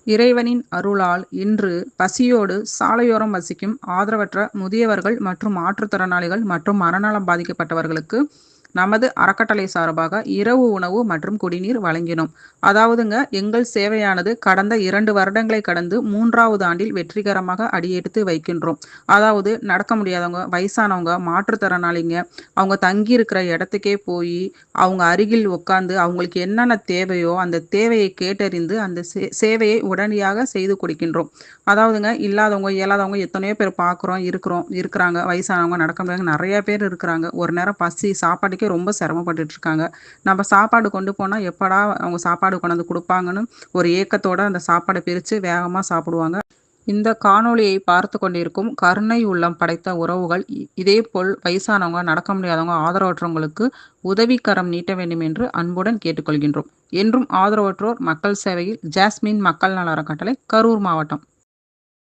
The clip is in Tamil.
இறைவனின் அருளால் இன்று பசியோடு சாலையோரம் வசிக்கும் ஆதரவற்ற முதியவர்கள் மற்றும் மாற்றுத்திறனாளிகள் மற்றும் மனநலம் பாதிக்கப்பட்டவர்களுக்கு நமது அறக்கட்டளை சார்பாக இரவு உணவு மற்றும் குடிநீர் வழங்கினோம். அதாவதுங்க, எங்கள் சேவையானது கடந்த 2 வருடங்களை கடந்து 3வது ஆண்டில் வெற்றிகரமாக அடியெடுத்து வைக்கின்றோம். அதாவது நடக்க முடியாதவங்க, வயசானவங்க, மாற்றுத்திறனாளிங்க அவங்க தங்கி இருக்கிற இடத்துக்கே போய் அவங்க அருகில் உட்கார்ந்து அவங்களுக்கு என்னென்ன தேவையோ அந்த தேவையை கேட்டறிந்து அந்த சேவையை உடனடியாக செய்து கொடுக்கின்றோம். அதாவதுங்க, இல்லாதவங்க இயலாதவங்க எத்தனையோ பேர் பார்க்குறோம், இருக்கிறாங்க. வயசானவங்க, நடக்க முடியாதவங்க நிறைய பேர் இருக்கிறாங்க. ஒரு நேரம் பசி சாப்பாட்டுக்கே ரொம்ப சிரமப்பட்டுட்டு இருக்காங்க. நம்ம சாப்பாடு கொண்டு போனா எப்படா அவங்க சாப்பாடு கொண்டாந்து கொடுப்பாங்கன்னு ஒரு ஏக்கத்தோட அந்த சாப்பாடை பிரித்து வேகமாக சாப்பிடுவாங்க. இந்த காணொளியை பார்த்து கொண்டிருக்கும் கருணை உள்ளம் படைத்த உறவுகள் இதேபோல் வயசானவங்க, நடக்க முடியாதவங்க, ஆதரவற்றவங்களுக்கு உதவிக்கரம் நீட்ட வேண்டும் என்று அன்புடன் கேட்டுக்கொள்கின்றோம். என்றும் ஆதரவற்றோர் மக்கள் சேவையில் ஜாஸ்மின் மக்கள் நல அறக்கட்டளை, கரூர் மாவட்டம்.